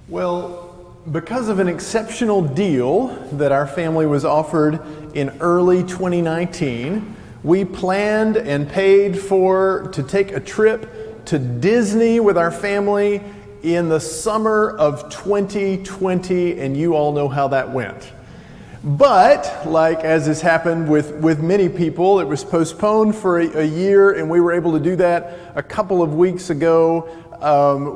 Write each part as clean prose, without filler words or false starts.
Well, because of an exceptional deal that our family was offered in early 2019, we planned and paid to take a trip to Disney with our family in the summer of 2020, and you all know how that went. But, like as has happened with many people, it was postponed for a year, and we were able to do that a couple of weeks ago.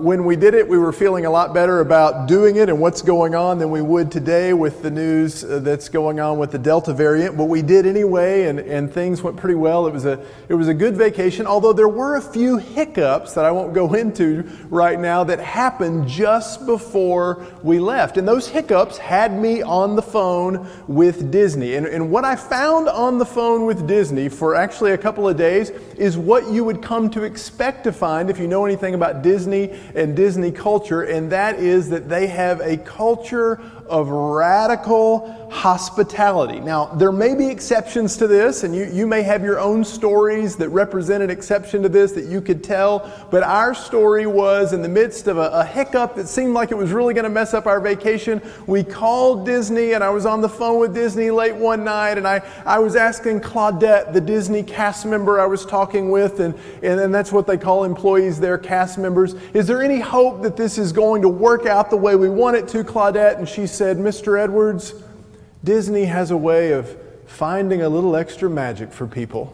When we did it, we were feeling a lot better about doing it and what's going on than we would today with the news that's going on with the Delta variant. But we did anyway, and things went pretty well. It was a good vacation, although there were a few hiccups that I won't go into right now that happened just before we left. And those hiccups had me on the phone with Disney. And what I found on the phone with Disney for actually a couple of days is what you would come to expect to find if you know anything about Disney and Disney culture, and that is that they have a culture of radical hospitality. Now, there may be exceptions to this, and you may have your own stories that represent an exception to this that you could tell, but our story was in the midst of a hiccup that seemed like it was really going to mess up our vacation. We called Disney, and I was on the phone with Disney late one night, and I was asking Claudette, the Disney cast member I was talking with, and that's what they call employees there, cast members. Is there any hope that this is going to work out the way we want it to, Claudette? And she said, Mr. Edwards, Disney has a way of finding a little extra magic for people.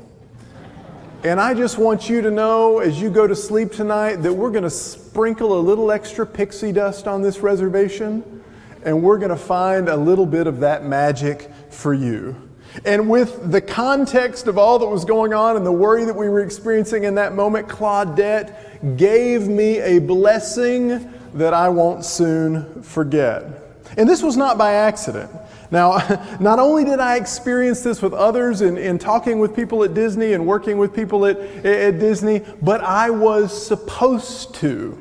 And I just want you to know as you go to sleep tonight that we're going to sprinkle a little extra pixie dust on this reservation, and we're going to find a little bit of that magic for you. And with the context of all that was going on and the worry that we were experiencing in that moment, Claudette gave me a blessing that I won't soon forget. And this was not by accident. Now, not only did I experience this with others in talking with people at Disney and working with people at Disney, but I was supposed to.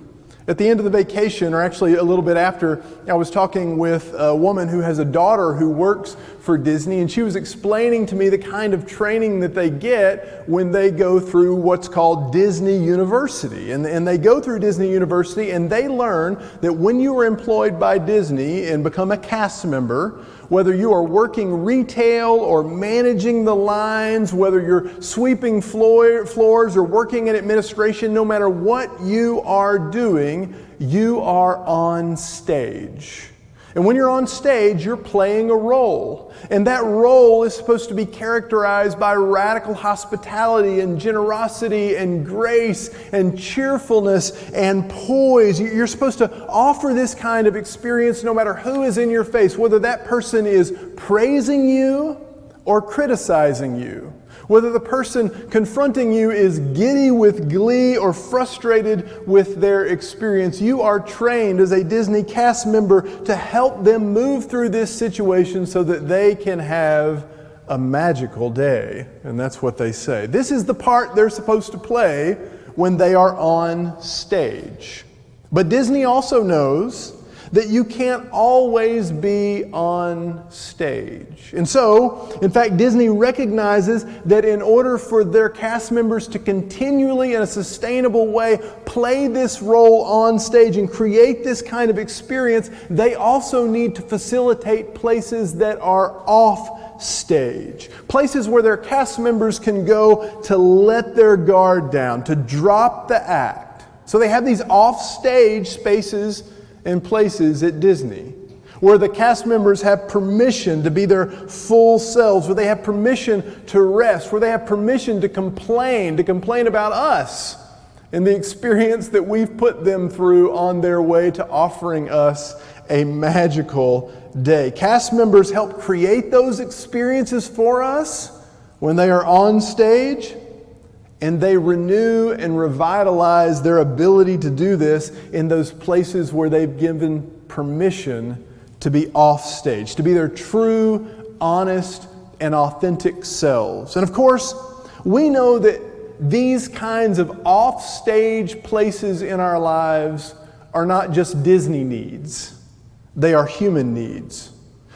At the end of the vacation, or actually a little bit after, I was talking with a woman who has a daughter who works for Disney, and she was explaining to me the kind of training that they get when they go through what's called Disney University. And they go through Disney University, and they learn that when you are employed by Disney and become a cast member, whether you are working retail or managing the lines, whether you're sweeping floors or working in administration, no matter what you are doing, you are on stage. And when you're on stage, you're playing a role. And that role is supposed to be characterized by radical hospitality and generosity and grace and cheerfulness and poise. You're supposed to offer this kind of experience no matter who is in your face, whether that person is praising you or criticizing you. Whether the person confronting you is giddy with glee or frustrated with their experience, you are trained as a Disney cast member to help them move through this situation so that they can have a magical day. And that's what they say. This is the part they're supposed to play when they are on stage. But Disney also knows that you can't always be on stage. And so, in fact, Disney recognizes that in order for their cast members to continually, in a sustainable way, play this role on stage and create this kind of experience, they also need to facilitate places that are off stage. Places where their cast members can go to let their guard down, to drop the act. So they have these off-stage spaces and places at Disney where the cast members have permission to be their full selves, where they have permission to rest, where they have permission to complain about us and the experience that we've put them through on their way to offering us a magical day. Cast members help create those experiences for us when they are on stage, and they renew and revitalize their ability to do this in those places where they've given permission to be off stage, to be their true, honest, and authentic selves. And of course, we know that these kinds of off-stage places in our lives are not just Disney needs. They are human needs.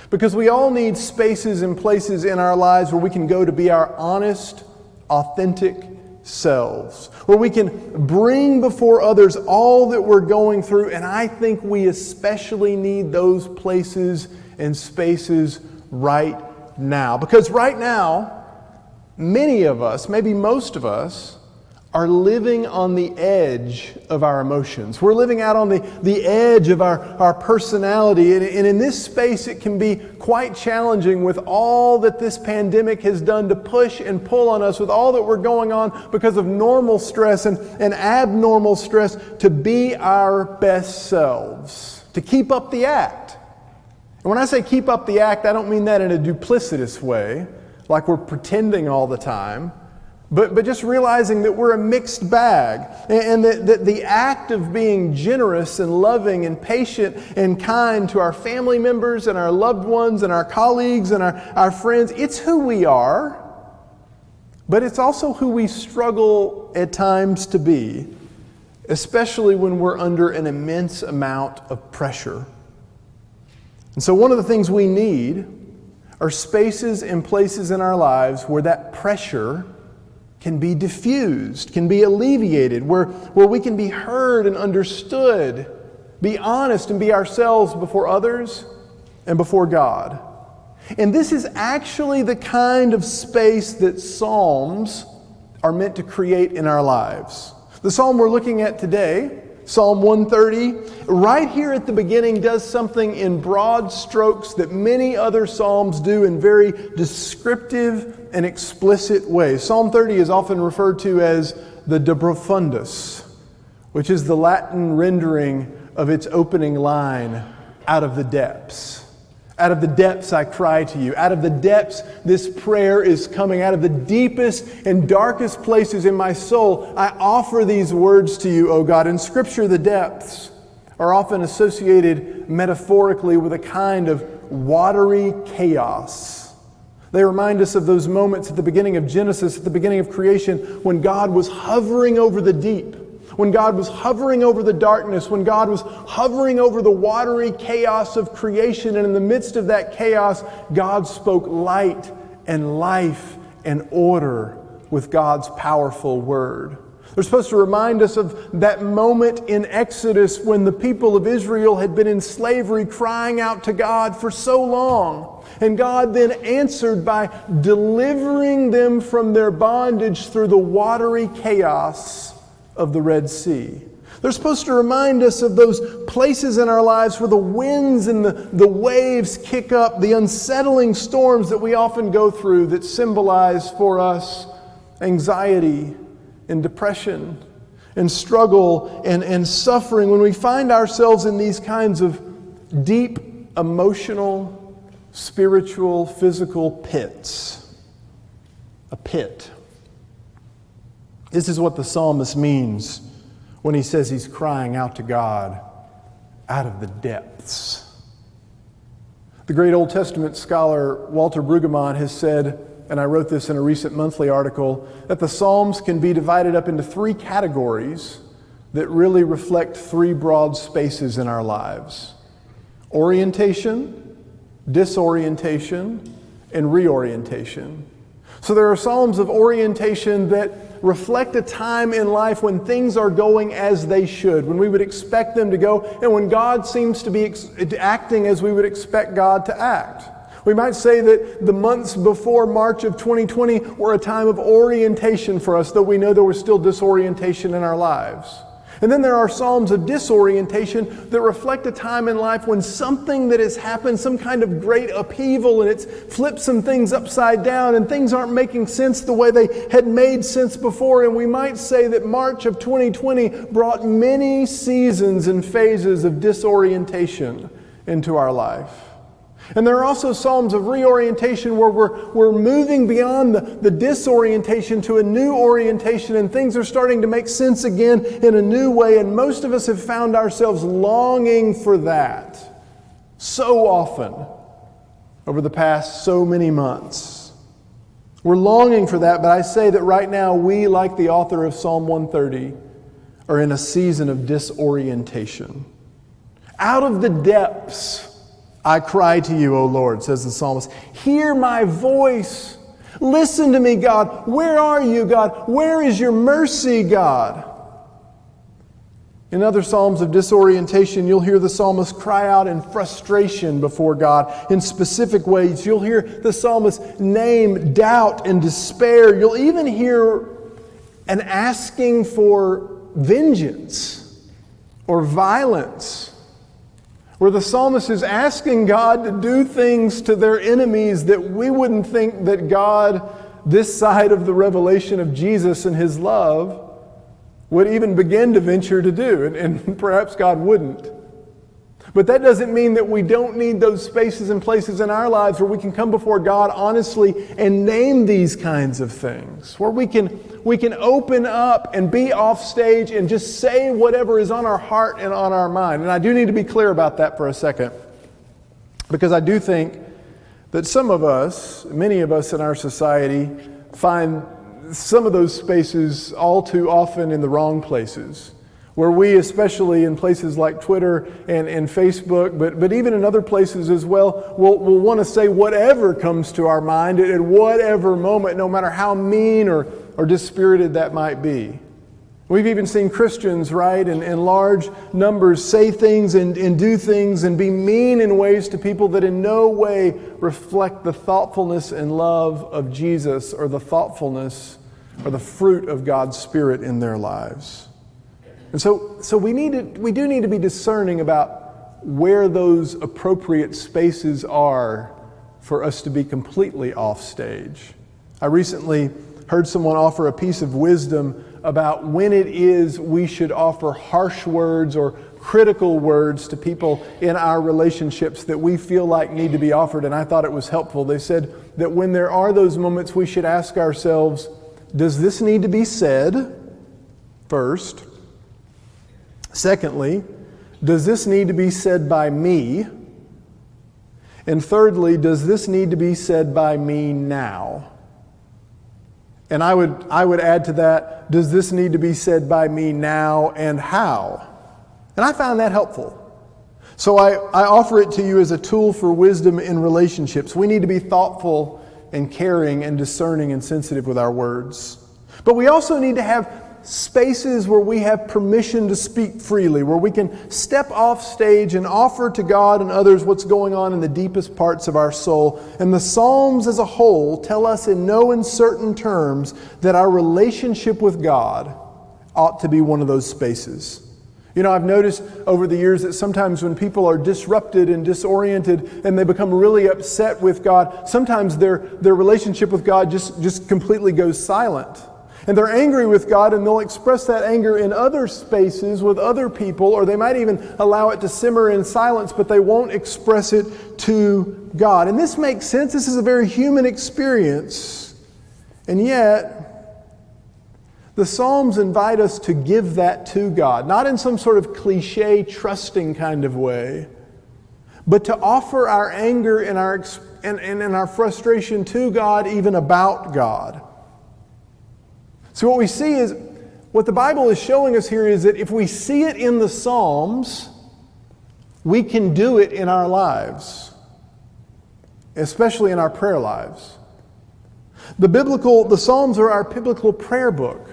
Because we all need spaces and places in our lives where we can go to be our honest, authentic selves, where we can bring before others all that we're going through. And I think we especially need those places and spaces right now. Because right now, many of us, maybe most of us, are living on the edge of our emotions. We're living out on the edge of our personality. And in this space, it can be quite challenging with all that this pandemic has done to push and pull on us, with all that we're going on because of normal stress and abnormal stress, to be our best selves, to keep up the act. And when I say keep up the act, I don't mean that in a duplicitous way, like we're pretending all the time. But just realizing that we're a mixed bag, and that the act of being generous and loving and patient and kind to our family members and our loved ones and our colleagues and our friends, it's who we are, but it's also who we struggle at times to be, especially when we're under an immense amount of pressure. And so one of the things we need are spaces and places in our lives where that pressure can be diffused, can be alleviated, where we can be heard and understood, be honest and be ourselves before others and before God. And this is actually the kind of space that Psalms are meant to create in our lives. The psalm we're looking at today, Psalm 130, right here at the beginning, does something in broad strokes that many other psalms do in very descriptive and explicit ways. Psalm 30 is often referred to as the De Profundis, which is the Latin rendering of its opening line, out of the depths. Out of the depths I cry to you. Out of the depths this prayer is coming. Out of the deepest and darkest places in my soul, I offer these words to you, O God. In Scripture, the depths are often associated metaphorically with a kind of watery chaos. They remind us of those moments at the beginning of Genesis, at the beginning of creation, when God was hovering over the deep, when God was hovering over the darkness, when God was hovering over the watery chaos of creation. And in the midst of that chaos, God spoke light and life and order with God's powerful word. They're supposed to remind us of that moment in Exodus when the people of Israel had been in slavery, crying out to God for so long. And God then answered by delivering them from their bondage through the watery chaos of the Red Sea. They're supposed to remind us of those places in our lives where the winds and the waves kick up, the unsettling storms that we often go through that symbolize for us anxiety and depression and struggle and suffering. When we find ourselves in these kinds of deep emotional, spiritual, physical pits. A pit. This is what the psalmist means when he says he's crying out to God out of the depths. The great Old Testament scholar Walter Brueggemann has said, and I wrote this in a recent monthly article, that the Psalms can be divided up into three categories that really reflect three broad spaces in our lives: orientation, disorientation, and reorientation. So there are Psalms of orientation that reflect a time in life when things are going as they should, when we would expect them to go, and when God seems to be acting as we would expect God to act. We might say that the months before March of 2020 were a time of orientation for us, though we know there was still disorientation in our lives. And then there are Psalms of disorientation that reflect a time in life when something that has happened, some kind of great upheaval, and it's flipped some things upside down, and things aren't making sense the way they had made sense before. And we might say that March of 2020 brought many seasons and phases of disorientation into our life. And there are also Psalms of reorientation where we're moving beyond the disorientation to a new orientation, and things are starting to make sense again in a new way. And most of us have found ourselves longing for that so often over the past so many months. We're longing for that, but I say that right now we, like the author of Psalm 130, are in a season of disorientation. Out of the depths I cry to you, O Lord, says the psalmist. Hear my voice. Listen to me, God. Where are you, God? Where is your mercy, God? In other Psalms of disorientation, you'll hear the psalmist cry out in frustration before God in specific ways. You'll hear the psalmist name doubt and despair. You'll even hear an asking for vengeance or violence, where the psalmist is asking God to do things to their enemies that we wouldn't think that God, this side of the revelation of Jesus and His love, would even begin to venture to do, and perhaps God wouldn't. But that doesn't mean that we don't need those spaces and places in our lives where we can come before God honestly and name these kinds of things, where we can open up and be off stage and just say whatever is on our heart and on our mind. And I do need to be clear about that for a second, because I do think that some of us, many of us in our society, find some of those spaces all too often in the wrong places, where we, especially in places like Twitter and Facebook, but even in other places as well, will want to say whatever comes to our mind at whatever moment, no matter how mean or dispirited that might be. We've even seen Christians, right, in large numbers say things and do things and be mean in ways to people that in no way reflect the thoughtfulness and love of Jesus or the thoughtfulness or the fruit of God's Spirit in their lives. And so we do need to be discerning about where those appropriate spaces are for us to be completely off stage. I recently heard someone offer a piece of wisdom about when it is we should offer harsh words or critical words to people in our relationships that we feel like need to be offered, and I thought it was helpful. They said that when there are those moments, we should ask ourselves, does this need to be said first? Secondly, does this need to be said by me? And thirdly, does this need to be said by me now? And I would add to that, does this need to be said by me now, and how? And I found that helpful. So I offer it to you as a tool for wisdom in relationships. We need to be thoughtful and caring and discerning and sensitive with our words. But we also need to have spaces where we have permission to speak freely, where we can step off stage and offer to God and others what's going on in the deepest parts of our soul. And the Psalms as a whole tell us in no uncertain terms that our relationship with God ought to be one of those spaces. You know, I've noticed over the years that sometimes when people are disrupted and disoriented and they become really upset with God, sometimes their relationship with God just completely goes silent. And they're angry with God, and they'll express that anger in other spaces with other people, or they might even allow it to simmer in silence, but they won't express it to God. And this makes sense. This is a very human experience. And yet, the Psalms invite us to give that to God, not in some sort of cliche, trusting kind of way, but to offer our anger and our frustration to God, even about God. So what we see is, what the Bible is showing us here is that if we see it in the Psalms, we can do it in our lives, especially in our prayer lives. The Psalms are our biblical prayer book.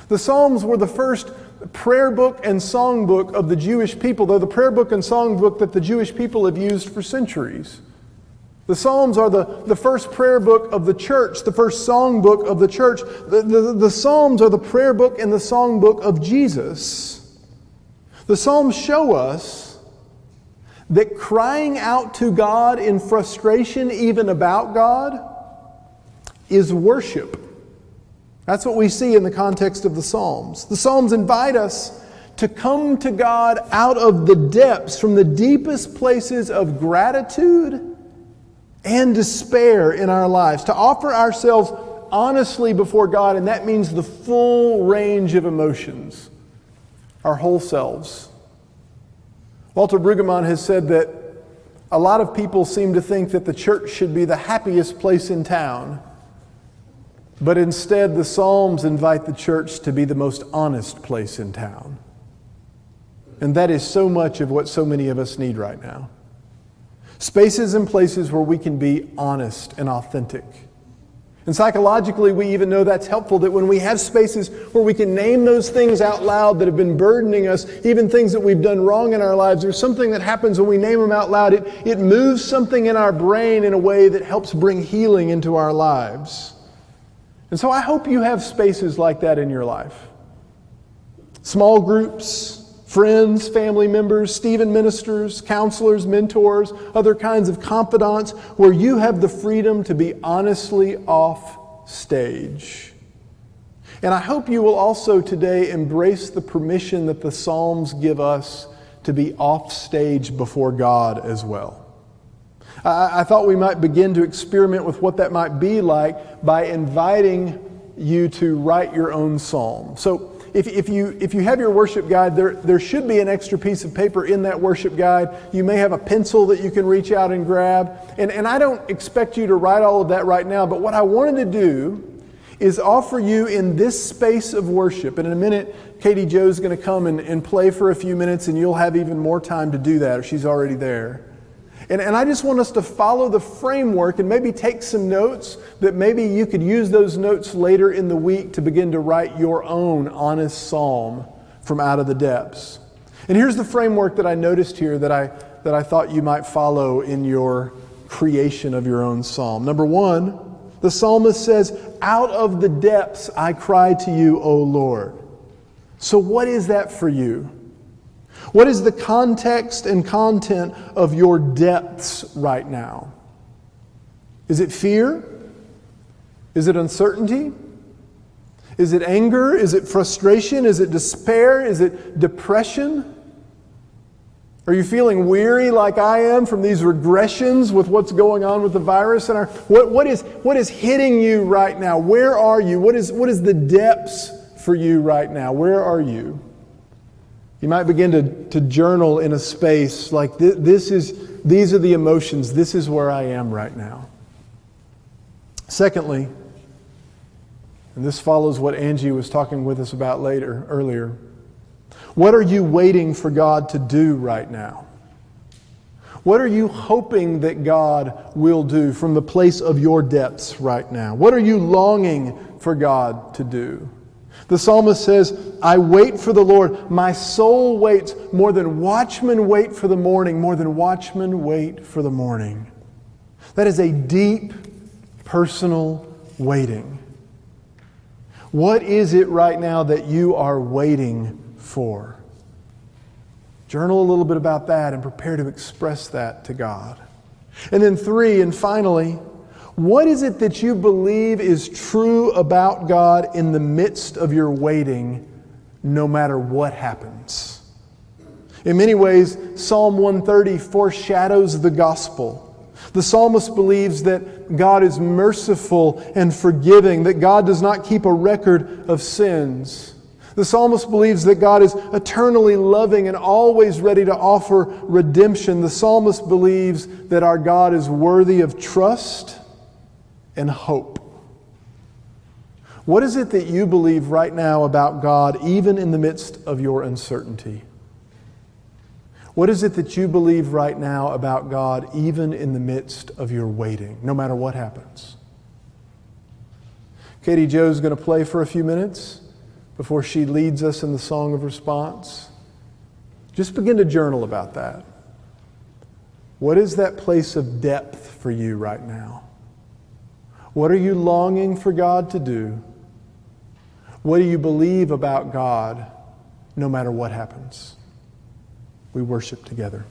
The Psalms were the first prayer book and song book of the Jewish people. They're the prayer book and song book that the Jewish people have used for centuries. The Psalms are the first prayer book of the church, the first song book of the church. The Psalms are the prayer book and the song book of Jesus. The Psalms show us that crying out to God in frustration, even about God, is worship. That's what we see in the context of the Psalms. The Psalms invite us to come to God out of the depths, from the deepest places of gratitude and despair in our lives, to offer ourselves honestly before God, and that means the full range of emotions, our whole selves. Walter Brueggemann has said that a lot of people seem to think that the church should be the happiest place in town, but instead the Psalms invite the church to be the most honest place in town. And that is so much of what so many of us need right now. Spaces and places where we can be honest and authentic. And psychologically, we even know that's helpful, that when we have spaces where we can name those things out loud that have been burdening us, even things that we've done wrong in our lives, there's something that happens when we name them out loud. It moves something in our brain in a way that helps bring healing into our lives. And so I hope you have spaces like that in your life. Small groups, friends, family members, Stephen ministers, counselors, mentors, other kinds of confidants, where you have the freedom to be honestly off stage. And I hope you will also today embrace the permission that the Psalms give us to be off stage before God as well. I thought we might begin to experiment with what that might be like by inviting you to write your own psalm. So if you have your worship guide, there should be an extra piece of paper in that worship guide. You may have a pencil that you can reach out and grab. And I don't expect you to write all of that right now, but what I wanted to do is offer you in this space of worship. And in a minute, Katie Joe's going to come and play for a few minutes, and you'll have even more time to do that, or she's already there. And I just want us to follow the framework and maybe take some notes that maybe you could use those notes later in the week to begin to write your own honest psalm from out of the depths. And here's the framework that I noticed here that I thought you might follow in your creation of your own psalm. Number one, the psalmist says, "Out of the depths I cry to you, O Lord." So what is that for you? What is the context and content of your depths right now? Is it fear? Is it uncertainty? Is it anger? Is it frustration? Is it despair? Is it depression? Are you feeling weary like I am from these regressions with what's going on with the virus? And what is hitting you right now? Where are you? What is the depths for you right now? Where are you? You might begin to journal in a space like these are the emotions. This is where I am right now. Secondly, and this follows what Angie was talking with us about earlier. What are you waiting for God to do right now? What are you hoping that God will do from the place of your depths right now? What are you longing for God to do? The psalmist says, "I wait for the Lord. My soul waits more than watchmen wait for the morning, more than watchmen wait for the morning." That is a deep, personal waiting. What is it right now that you are waiting for? Journal a little bit about that and prepare to express that to God. And then three, and finally, what is it that you believe is true about God in the midst of your waiting, no matter what happens? In many ways, Psalm 130 foreshadows the gospel. The psalmist believes that God is merciful and forgiving, that God does not keep a record of sins. The psalmist believes that God is eternally loving and always ready to offer redemption. The psalmist believes that our God is worthy of trust and hope. What is it that you believe right now about God, even in the midst of your uncertainty? What is it that you believe right now about God, even in the midst of your waiting, no matter what happens? Katie Joe's going to play for a few minutes before she leads us in the song of response. Just begin to journal about that. What is that place of depth for you right now? What are you longing for God to do? What do you believe about God, no matter what happens? We worship together.